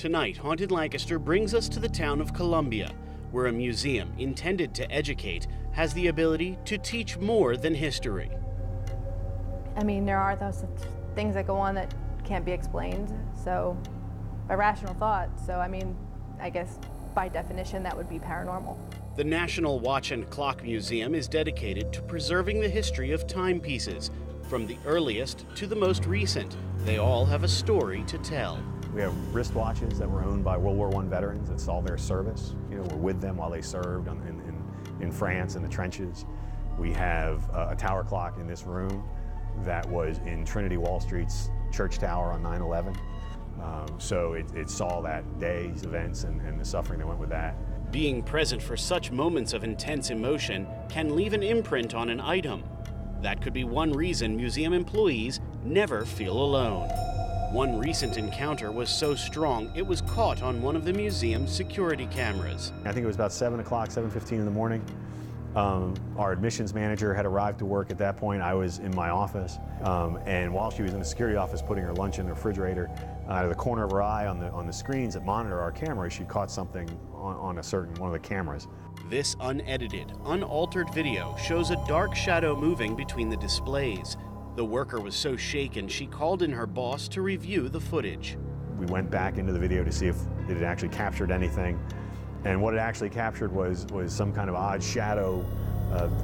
Tonight, Haunted Lancaster brings us to the town of Columbia, where a museum intended to educate has the ability to teach more than history. I mean, there are those things that go on that can't be explained, so by rational thought. So, I mean, I guess by definition that would be paranormal. The National Watch and Clock Museum is dedicated to preserving the history of timepieces, from the earliest to the most recent. They all have a story to tell. We have wristwatches that were owned by World War I veterans that saw their service. We're with them while they served in France in the trenches. We have a tower clock in this room that was in Trinity Wall Street's church tower on 9/11. So it saw that day's events and the suffering that went with that. Being present for such moments of intense emotion can leave an imprint on an item. That could be one reason museum employees never feel alone. One recent encounter was so strong it was caught on one of the museum's security cameras. I think it was about 7 o'clock, 7:15 in the morning. Our admissions manager had arrived to work at that point. I was in my office, and while she was in the security office putting her lunch in the refrigerator, out of the corner of her eye on the screens that monitor our camera, she caught something on one of the cameras. This unedited, unaltered video shows a dark shadow moving between the displays. The worker was so shaken she called in her boss to review the footage. We went back into the video to see if it had actually captured anything. And what it actually captured was some kind of odd shadow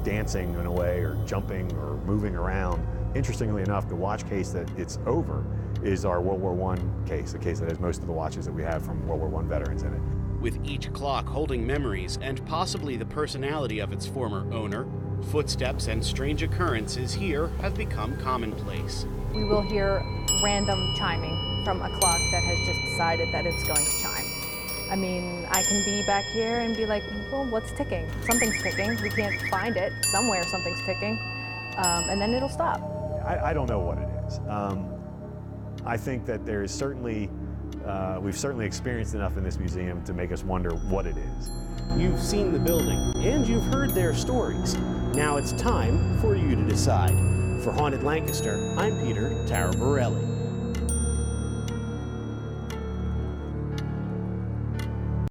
dancing in a way, or jumping or moving around. Interestingly enough, the watch case that it's over is our World War I case, a case that has most of the watches that we have from World War I veterans in it. With each clock holding memories and possibly the personality of its former owner, footsteps and strange occurrences here have become commonplace. We will hear random chiming from a clock that has just decided that it's going to chime. I mean, I can be back here and be like, well, what's ticking? Something's ticking. We can't find it. Somewhere something's ticking. And then it'll stop. I don't know what it is. I think that there is certainly, we've certainly experienced enough in this museum to make us wonder what it is. You've seen the building, and you've heard their stories. Now it's time for you to decide. For Haunted Lancaster, I'm Peter Taraborelli.